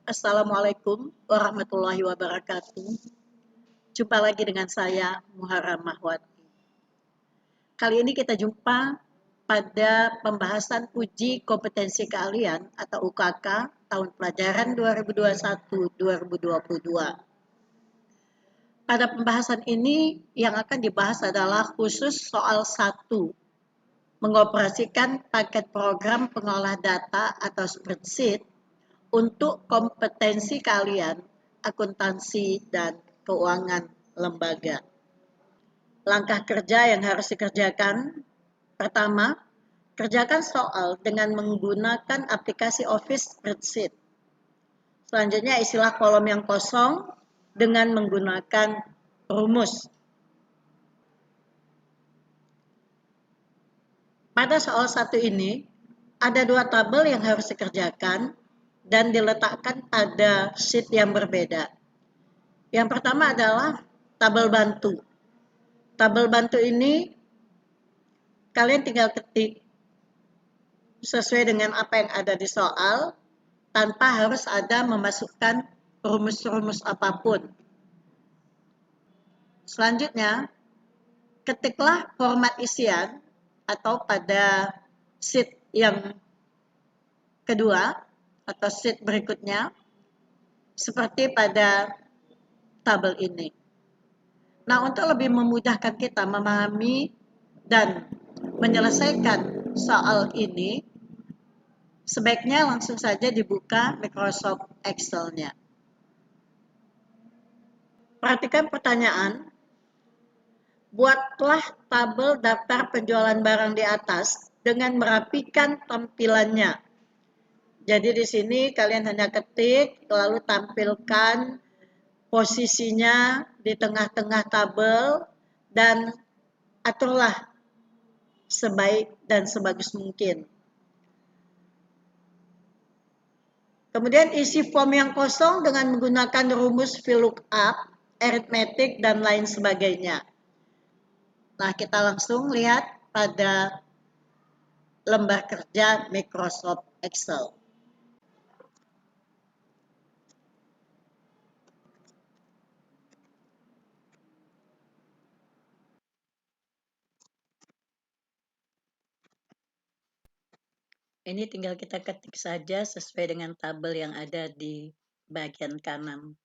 Assalamualaikum warahmatullahi wabarakatuh. Jumpa lagi dengan saya, Muharram Mahwati. Kali ini kita jumpa pada pembahasan uji kompetensi keahlian atau UKK tahun pelajaran 2021-2022. Pada pembahasan ini yang akan dibahas adalah khusus soal 1, mengoperasikan paket program pengolah data atau spreadsheet untuk kompetensi kalian, akuntansi dan keuangan lembaga. Langkah kerja yang harus dikerjakan: pertama, kerjakan soal dengan menggunakan aplikasi Office Spreadsheet. Selanjutnya, isilah kolom yang kosong dengan menggunakan rumus. Pada soal 1 ini, ada 2 tabel yang harus dikerjakan dan diletakkan pada sheet yang berbeda. Yang pertama adalah tabel bantu. Tabel bantu ini kalian tinggal ketik sesuai dengan apa yang ada di soal tanpa harus ada memasukkan rumus-rumus apapun. Selanjutnya, ketiklah format isian atau pada sheet yang kedua atau sheet berikutnya seperti pada tabel ini. Nah, untuk lebih memudahkan kita memahami dan menyelesaikan soal ini, sebaiknya langsung saja dibuka Microsoft Excel-nya. Perhatikan pertanyaan. Buatlah tabel daftar penjualan barang di atas dengan merapikan tampilannya. Jadi di sini kalian hanya ketik, lalu tampilkan posisinya di tengah-tengah tabel dan aturlah sebaik dan sebagus mungkin. Kemudian isi form yang kosong dengan menggunakan rumus VLOOKUP, aritmetik, dan lain sebagainya. Nah, kita langsung lihat pada lembar kerja Microsoft Excel. Ini tinggal kita ketik saja sesuai dengan tabel yang ada di bagian kanan.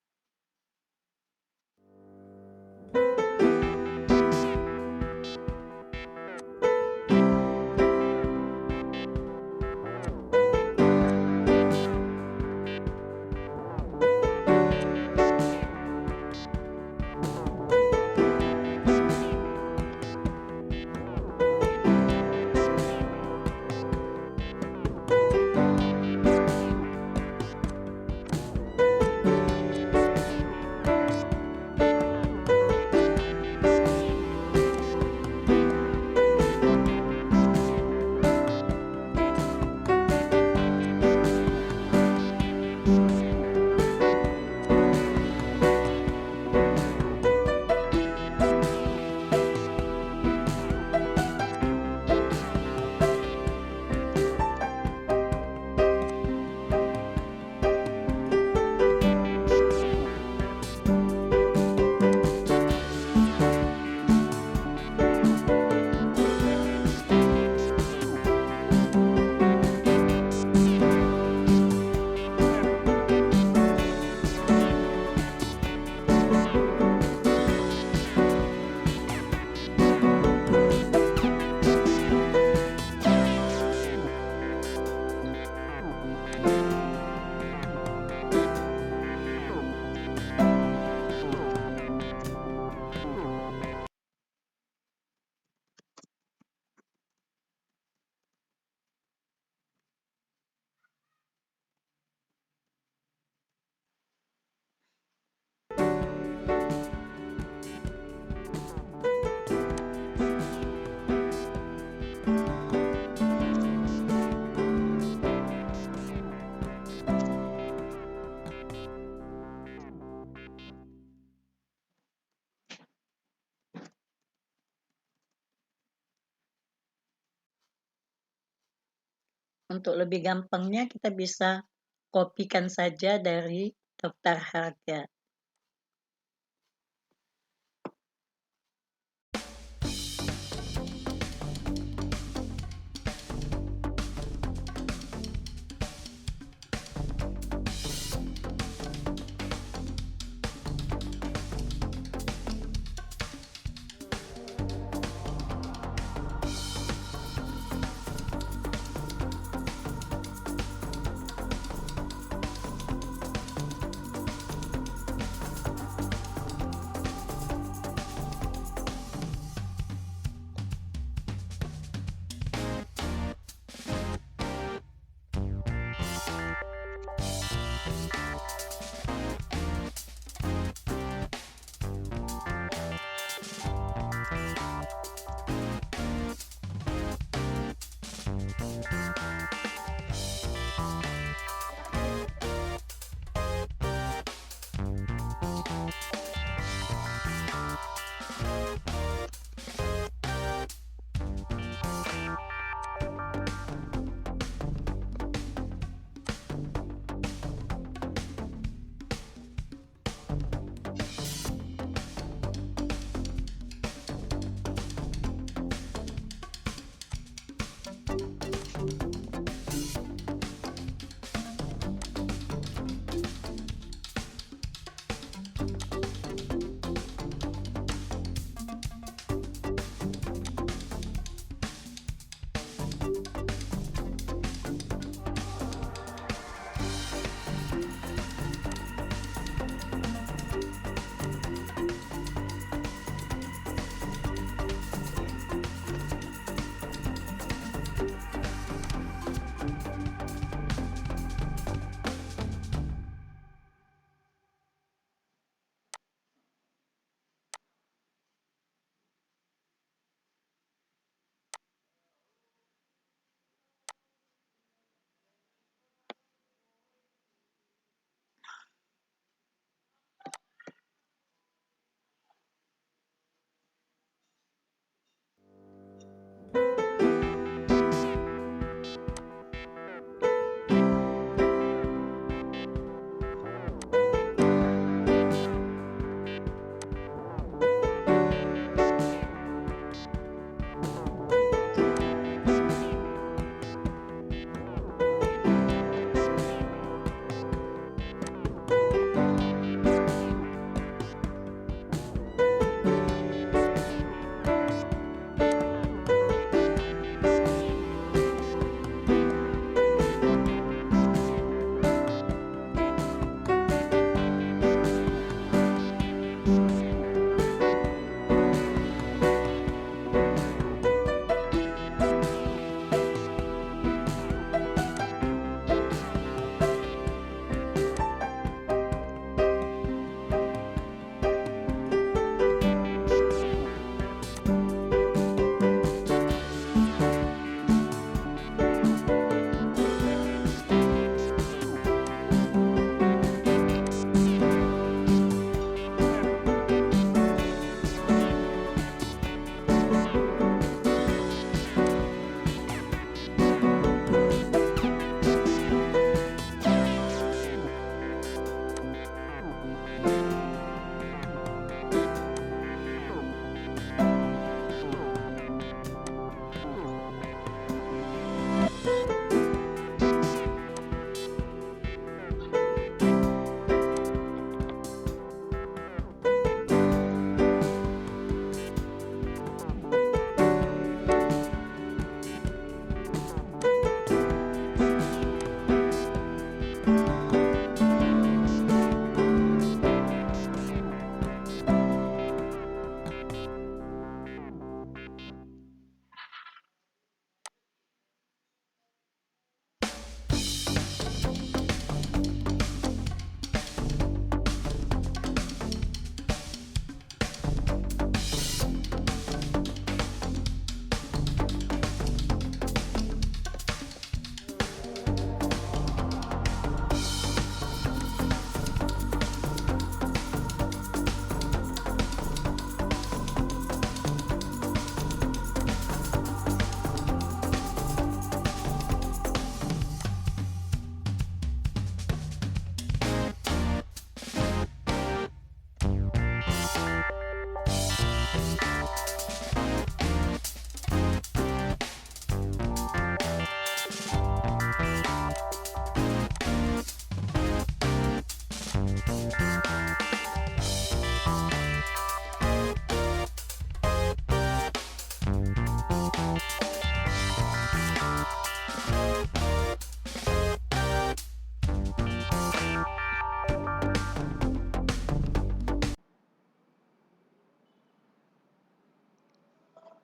Untuk lebih gampangnya kita bisa kopikan saja dari daftar harga.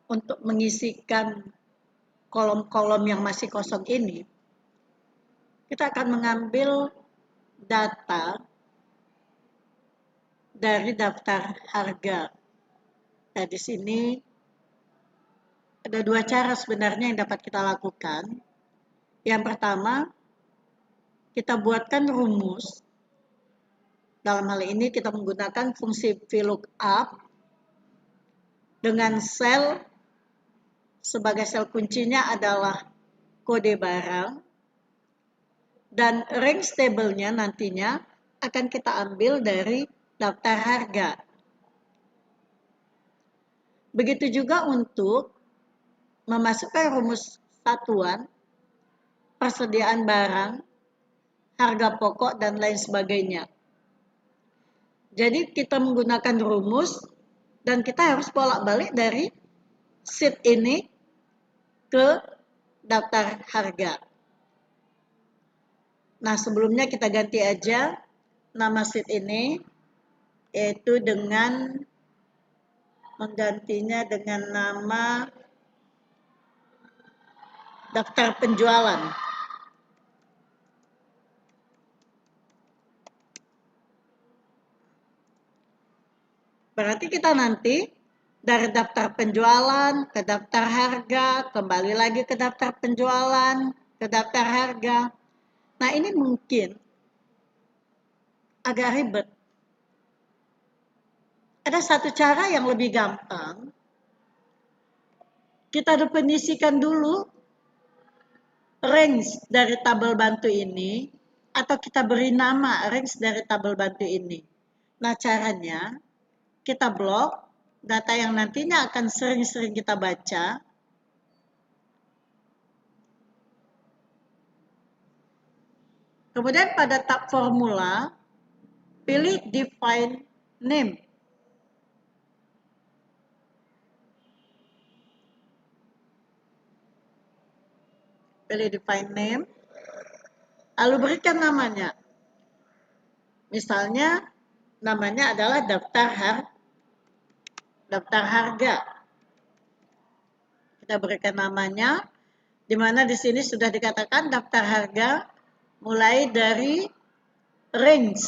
untuk mengisikan kolom-kolom yang masih kosong ini, kita akan mengambil data dari daftar harga. Nah, di sini ada dua cara sebenarnya yang dapat kita lakukan. Yang pertama, kita buatkan rumus. Dalam hal ini kita menggunakan fungsi VLOOKUP dengan sel sebagai sel kuncinya adalah kode barang, dan range table-nya nantinya akan kita ambil dari daftar harga. Begitu juga untuk memasukkan rumus satuan, persediaan barang, harga pokok, dan lain sebagainya. Jadi kita menggunakan rumus dan kita harus bolak-balik dari sheet ini ke daftar harga. Nah, sebelumnya kita ganti aja nama sheet ini, yaitu dengan menggantinya dengan nama daftar penjualan. Berarti kita nanti dari daftar penjualan ke daftar harga, kembali lagi ke daftar penjualan, ke daftar harga. Nah, ini mungkin agak ribet. Ada satu cara yang lebih gampang. Kita definisikan dulu range dari tabel bantu ini, atau kita beri nama range dari tabel bantu ini. Nah, caranya kita blok data yang nantinya akan sering-sering kita baca. Kemudian pada tab formula, pilih define name. Pilih define name, lalu berikan namanya. Misalnya, namanya adalah daftar harga. Kita berikan namanya, di mana di sini sudah dikatakan daftar harga mulai dari range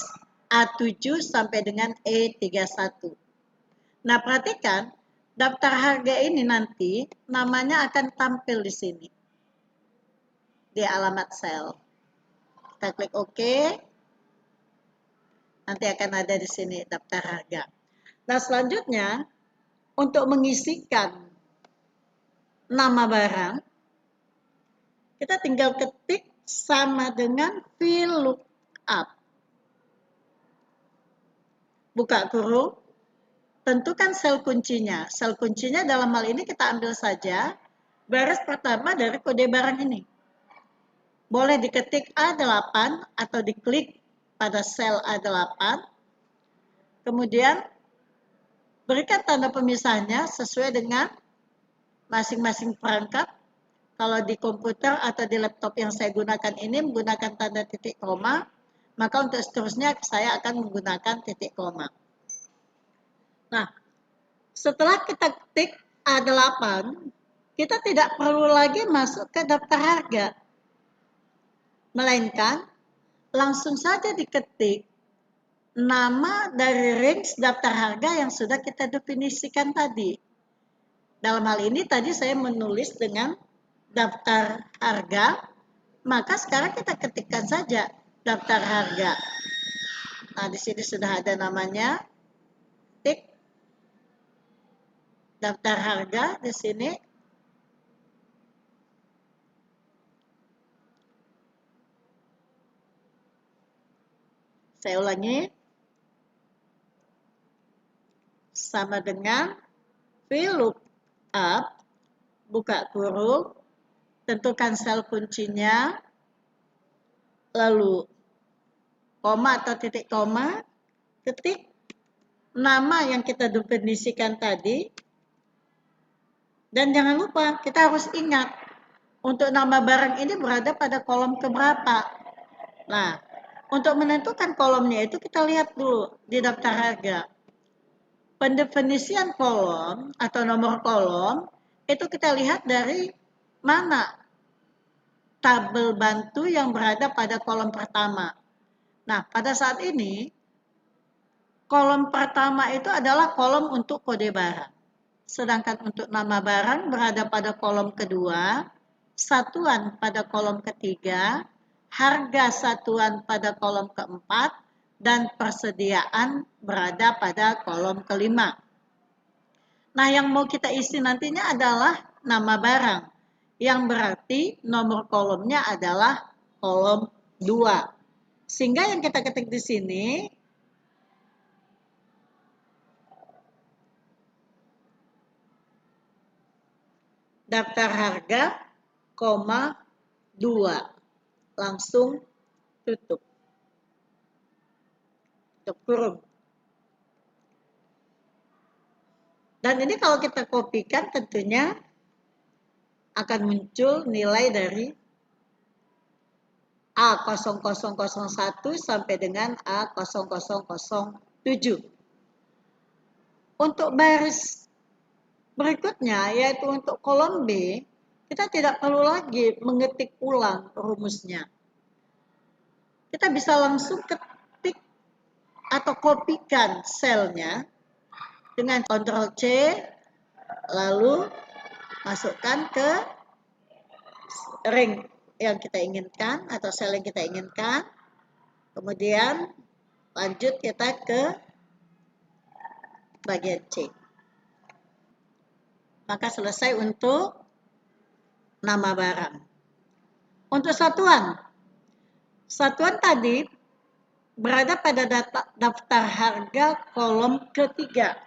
A7 sampai dengan E31. Nah, perhatikan daftar harga ini nanti namanya akan tampil di sini di alamat sel. Kita klik OK. Nanti akan ada di sini daftar harga. Nah, selanjutnya untuk mengisikan nama barang, kita tinggal ketik sama dengan VLOOKUP. Buka kurung, tentukan sel kuncinya. Sel kuncinya dalam hal ini kita ambil saja baris pertama dari kode barang ini. Boleh diketik A8 atau diklik pada sel A8. Kemudian berikan tanda pemisahnya sesuai dengan masing-masing perangkat. Kalau di komputer atau di laptop yang saya gunakan ini menggunakan tanda titik koma, maka untuk seterusnya saya akan menggunakan titik koma. Nah, setelah kita ketik A8, kita tidak perlu lagi masuk ke daftar harga, melainkan langsung saja diketik nama dari range daftar harga yang sudah kita definisikan tadi. Dalam hal ini tadi saya menulis dengan daftar harga, maka sekarang kita ketikkan saja daftar harga. Nah, di sini sudah ada namanya, tik daftar harga di sini. Saya ulangi, sama dengan VLOOKUP, buka kurung, tentukan sel kuncinya, lalu koma atau titik koma, ketik nama yang kita definisikan tadi, dan jangan lupa kita harus ingat untuk nama barang ini berada pada kolom keberapa. Nah, untuk menentukan kolomnya itu kita lihat dulu di daftar harga. Pendefinisian kolom atau nomor kolom itu kita lihat dari mana tabel bantu yang berada pada kolom pertama. Nah, pada saat ini, kolom pertama itu adalah kolom untuk kode barang. Sedangkan untuk nama barang berada pada kolom kedua, satuan pada kolom ketiga, harga satuan pada kolom keempat, dan persediaan berada pada kolom kelima. Nah, yang mau kita isi nantinya adalah nama barang, yang berarti nomor kolomnya adalah kolom 2. Sehingga yang kita ketik di sini, daftar harga, 2. Langsung tutup. Tutup kurung. Dan ini kalau kita kopikan tentunya akan muncul nilai dari A0001 sampai dengan A0007. Untuk baris berikutnya, yaitu untuk kolom B, kita tidak perlu lagi mengetik ulang rumusnya. Kita bisa langsung ketik atau kopikan selnya dengan Ctrl C, lalu masukkan ke ring yang kita inginkan atau sel yang kita inginkan. Kemudian lanjut kita ke bagian C. Maka selesai untuk nama barang. Untuk satuan. Satuan tadi berada pada daftar harga kolom ketiga.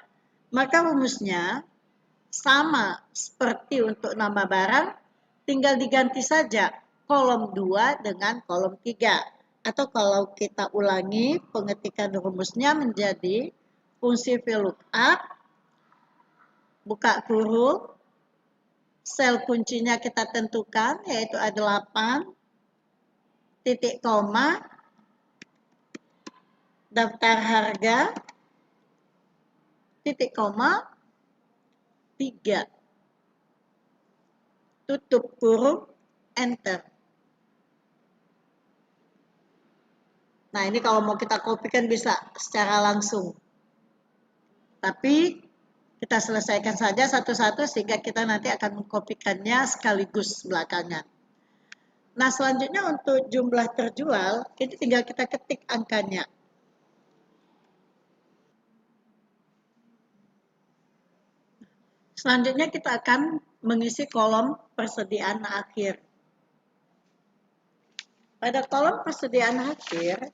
Maka rumusnya sama seperti untuk nama barang, tinggal diganti saja kolom 2 dengan kolom 3. Atau kalau kita ulangi pengetikan rumusnya menjadi fungsi VLOOKUP, buka kurung, sel kuncinya kita tentukan yaitu A8, titik koma, daftar harga, titik koma, 3. Tutup kurung, enter. Nah, ini kalau mau kita kopikan bisa secara langsung. Tapi kita selesaikan saja satu-satu sehingga kita nanti akan mengkopikannya sekaligus belakangan. Nah, selanjutnya untuk jumlah terjual, ini tinggal kita ketik angkanya. Selanjutnya kita akan mengisi kolom persediaan akhir. Pada kolom persediaan akhir,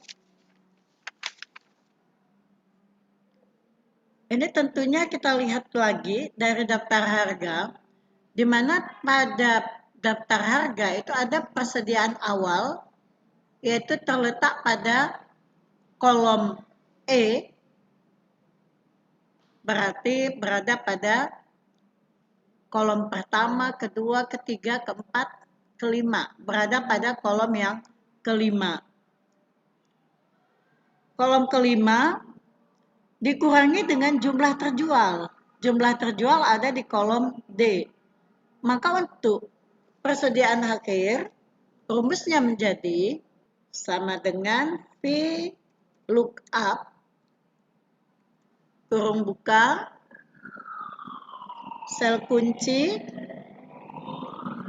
ini tentunya kita lihat lagi dari daftar harga, di mana pada daftar harga itu ada persediaan awal, yaitu terletak pada kolom E, berarti berada pada kolom pertama, kedua, ketiga, keempat, kelima. Berada pada kolom yang kelima. Kolom kelima dikurangi dengan jumlah terjual. Jumlah terjual ada di kolom D. Maka untuk persediaan akhir, rumusnya menjadi sama dengan VLOOKUP, kurung buka, sel kunci,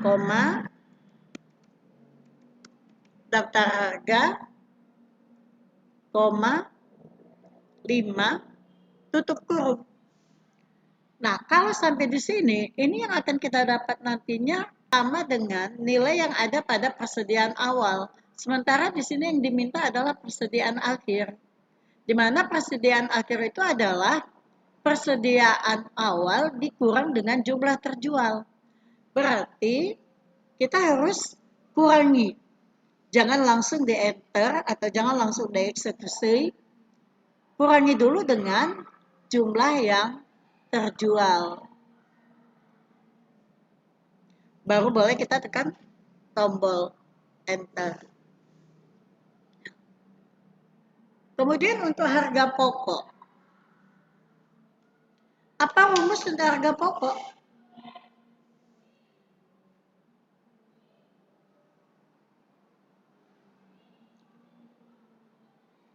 koma, daftar harga, koma, 5, tutup kurung. Nah, kalau sampai di sini, ini yang akan kita dapat nantinya sama dengan nilai yang ada pada persediaan awal. Sementara di sini yang diminta adalah persediaan akhir. Di mana persediaan akhir itu adalah persediaan awal dikurang dengan jumlah terjual. Berarti kita harus kurangi. Jangan langsung di enter atau jangan langsung dieksekusi. Kurangi dulu dengan jumlah yang terjual. Baru boleh kita tekan tombol enter. Kemudian untuk harga pokok. Apa rumus untuk harga pokok?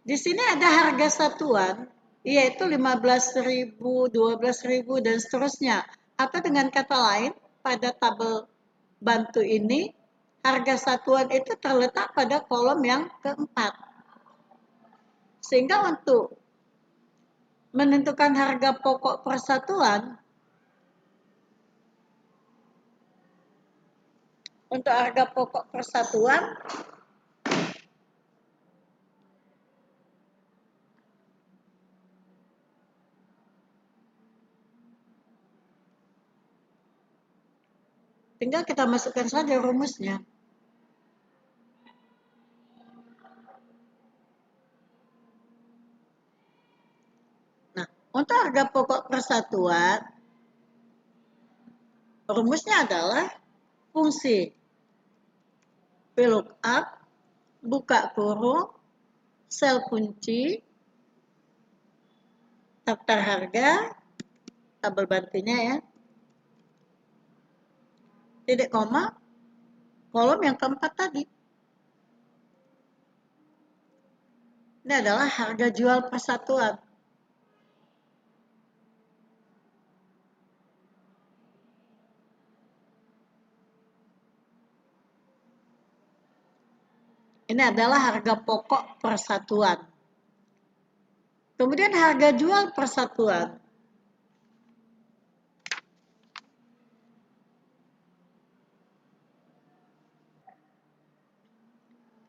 Di sini ada harga satuan, yaitu 15.000, 12.000, dan seterusnya. Atau dengan kata lain, pada tabel bantu ini, harga satuan itu terletak pada kolom yang keempat. Sehingga untuk menentukan harga pokok persatuan, tinggal kita masukkan saja rumusnya. Nah, untuk harga pokok persatuan, rumusnya adalah fungsi VLOOKUP, buka kurung, sel kunci, daftar harga, tabel bantunya ya, titik koma, kolom yang keempat tadi. Ini adalah harga jual persatuan. Ini adalah harga pokok persatuan. Kemudian harga jual persatuan.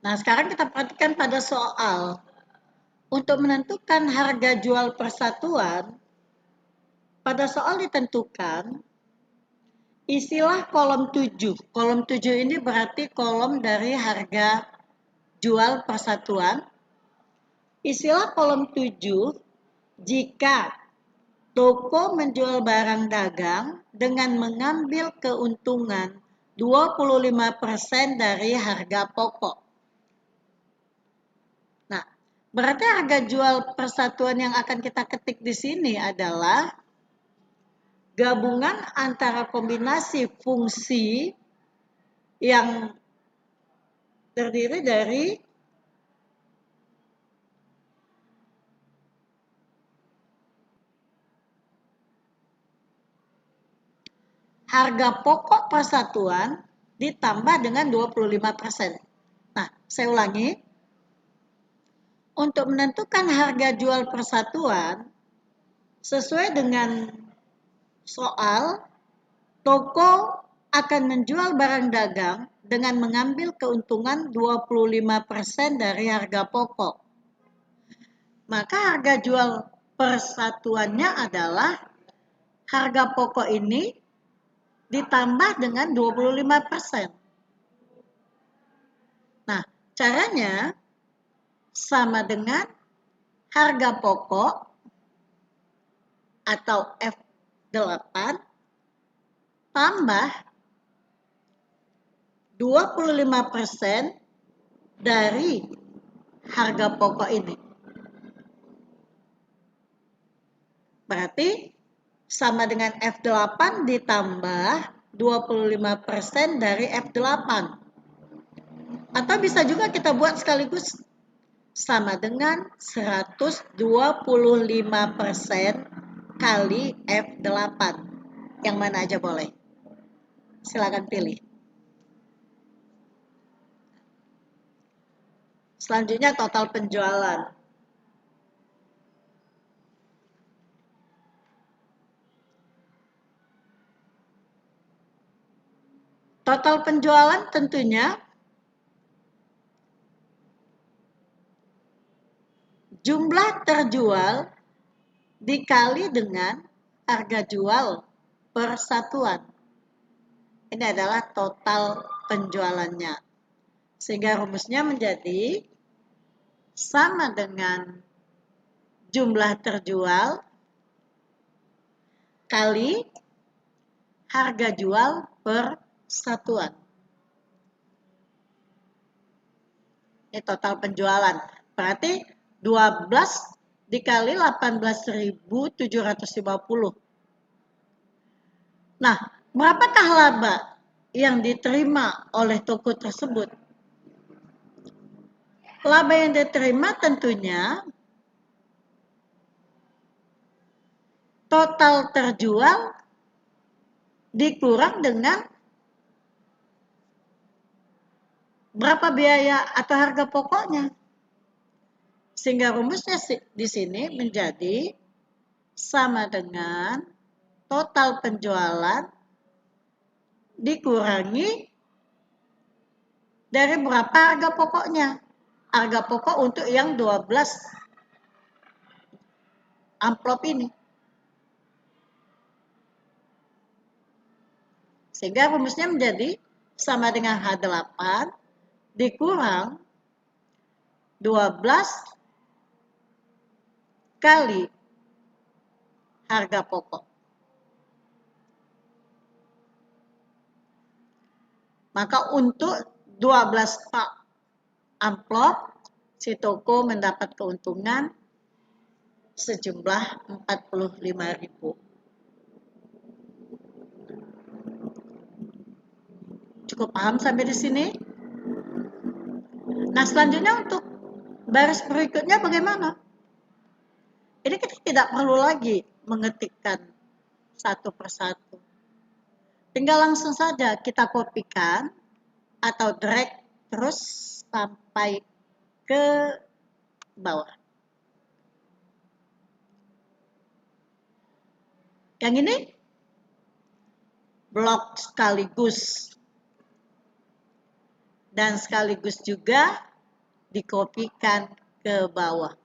Nah, sekarang kita perhatikan pada soal. Untuk menentukan harga jual persatuan, pada soal ditentukan isilah kolom 7. Kolom 7 ini berarti kolom dari harga jual persatuan. Isilah kolom 7 jika toko menjual barang dagang dengan mengambil keuntungan 25% dari harga pokok. Nah, berarti harga jual persatuan yang akan kita ketik di sini adalah gabungan antara kombinasi fungsi yang terdiri dari harga pokok persatuan ditambah dengan 25%. Nah, saya ulangi. Untuk menentukan harga jual persatuan, sesuai dengan soal, toko akan menjual barang dagang dengan mengambil keuntungan 25% dari harga pokok. Maka harga jual persatuannya adalah harga pokok ini ditambah dengan 25%. Nah, caranya sama dengan harga pokok atau F8 tambah 25% dari harga pokok ini. Berarti sama dengan F8 ditambah 25% dari F8. Atau bisa juga kita buat sekaligus sama dengan 125% kali F8. Yang mana aja boleh. Silakan pilih. Selanjutnya total penjualan. Total penjualan tentunya jumlah terjual dikali dengan harga jual per satuan. Ini adalah total penjualannya. Sehingga rumusnya menjadi sama dengan jumlah terjual kali harga jual per satuan. Ini total penjualan. Berarti 12 dikali 18.750. Nah, berapakah laba yang diterima oleh toko tersebut? laba yang diterima tentunya total terjual dikurang dengan berapa biaya atau harga pokoknya. Sehingga rumusnya di sini menjadi sama dengan total penjualan dikurangi dari berapa harga pokoknya. Harga pokok untuk yang 12 amplop ini. Sehingga rumusnya menjadi sama dengan H8 dikurang 12 kali harga pokok. Maka untuk 12 pak amplop, si toko mendapat keuntungan sejumlah 45.000. Cukup paham sampai di sini? Nah, selanjutnya untuk baris berikutnya bagaimana? Ini kita tidak perlu lagi mengetikkan satu persatu. Tinggal langsung saja kita kopikan atau drag terus sampai ke bawah. Yang ini blok sekaligus dan sekaligus juga dikopikan ke bawah.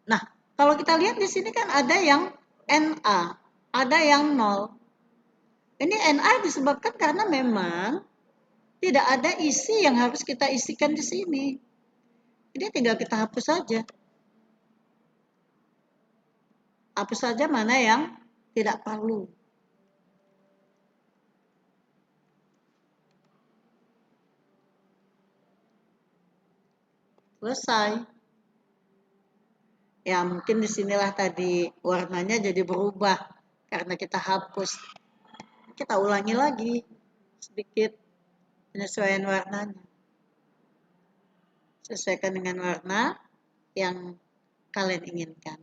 Nah, kalau kita lihat di sini kan ada yang NA, ada yang 0. Ini NA disebabkan karena memang tidak ada isi yang harus kita isikan di sini. Ini tinggal kita hapus saja. Hapus saja mana yang tidak perlu. Selesai. Ya, mungkin disinilah tadi warnanya jadi berubah karena kita hapus. Kita ulangi lagi sedikit penyesuaian warnanya. Sesuaikan dengan warna yang kalian inginkan.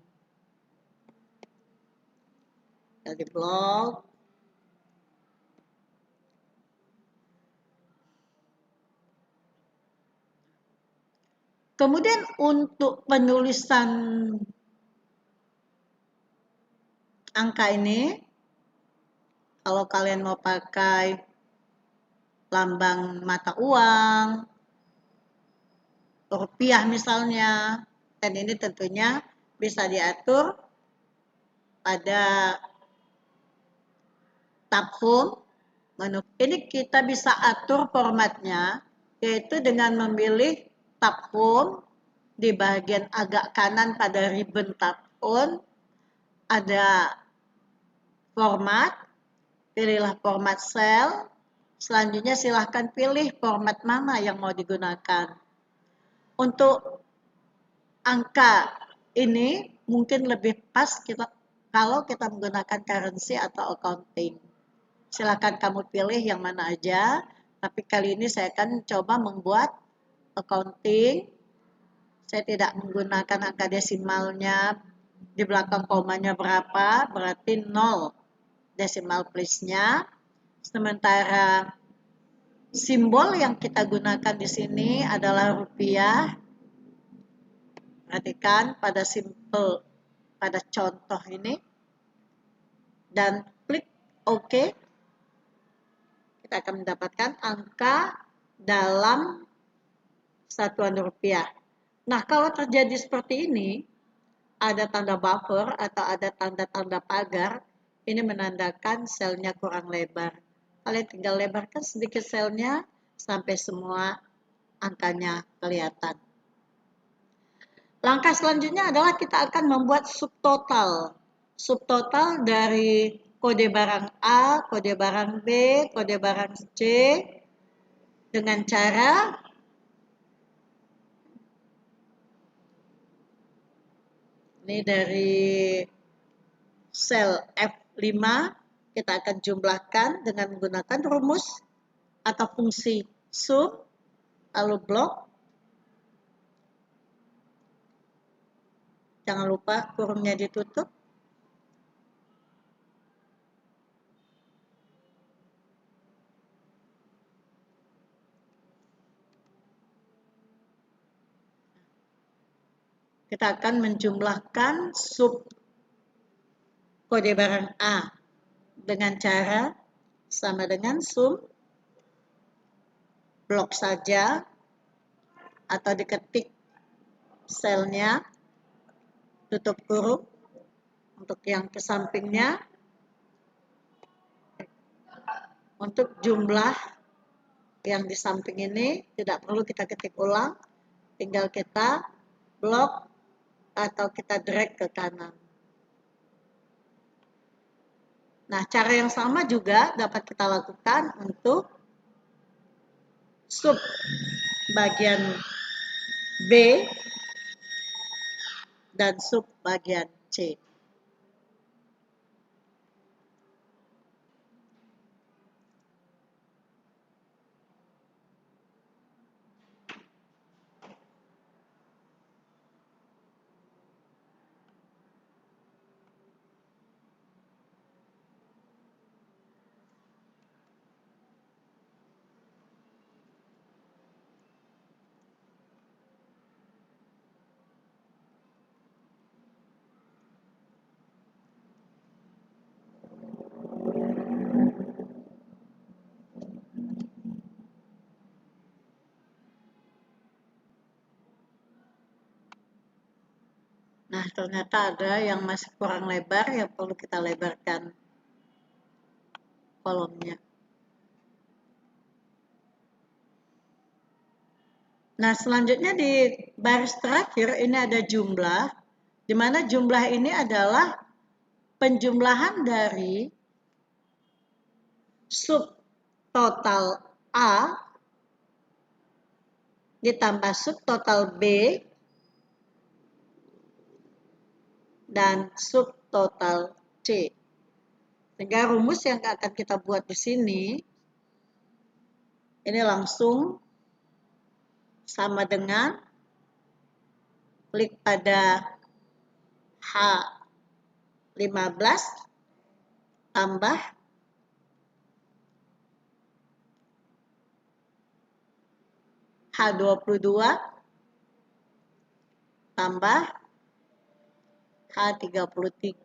Jadi blok. Kemudian untuk penulisan angka ini, kalau kalian mau pakai lambang mata uang, rupiah misalnya, dan ini tentunya bisa diatur pada tab home. Ini kita bisa atur formatnya, yaitu dengan memilih tab home di bagian agak kanan pada ribbon tab on, ada format, pilihlah format cell, selanjutnya silahkan pilih format mana yang mau digunakan. Untuk angka ini mungkin lebih pas kalau kita menggunakan currency atau accounting. Silahkan kamu pilih yang mana aja, tapi kali ini saya akan coba membuat accounting. Saya tidak menggunakan angka desimalnya, di belakang komanya berapa, berarti 0 decimal place-nya. Sementara simbol yang kita gunakan di sini adalah rupiah. Perhatikan pada simple, pada contoh ini. Dan klik OK. Kita akan mendapatkan angka dalam satuan rupiah. Nah, kalau terjadi seperti ini, ada tanda buffer atau ada tanda-tanda pagar, ini menandakan selnya kurang lebar. Kalian tinggal lebarkan sedikit selnya sampai semua angkanya kelihatan. Langkah selanjutnya adalah kita akan membuat subtotal. Subtotal dari kode barang A, kode barang B, kode barang C dengan cara ini dari sel F5 Kita akan jumlahkan dengan menggunakan rumus atau fungsi sum, lalu blok. Jangan lupa kurungnya ditutup. Kita akan menjumlahkan sub kode barang A dengan cara sama dengan sum, blok saja, atau diketik selnya, tutup kurung. Untuk yang ke sampingnya, untuk jumlah yang di samping ini tidak perlu kita ketik ulang, tinggal kita blok atau kita drag ke kanan. Nah, cara yang sama juga dapat kita lakukan untuk sub bagian B dan sub bagian C. Nah, ternyata ada yang masih kurang lebar, yang perlu kita lebarkan kolomnya. Nah, selanjutnya di baris terakhir ini ada jumlah, di mana jumlah ini adalah penjumlahan dari sub total A ditambah sub total B dan sub total C. Sehingga rumus yang akan kita buat di sini ini langsung sama dengan klik pada H15 tambah H22 tambah H33.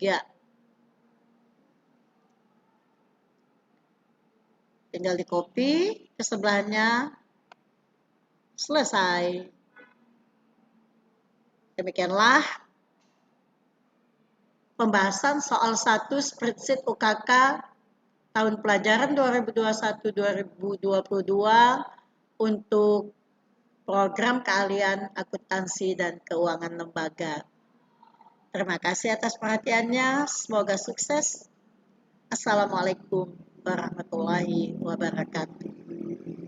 Tinggal di copy ke sebelahnya, selesai. Demikianlah pembahasan soal 1 spreadsheet UKK tahun pelajaran 2021-2022 untuk program keahlian akuntansi dan keuangan lembaga. Terima kasih atas perhatiannya, semoga sukses. Assalamualaikum warahmatullahi wabarakatuh.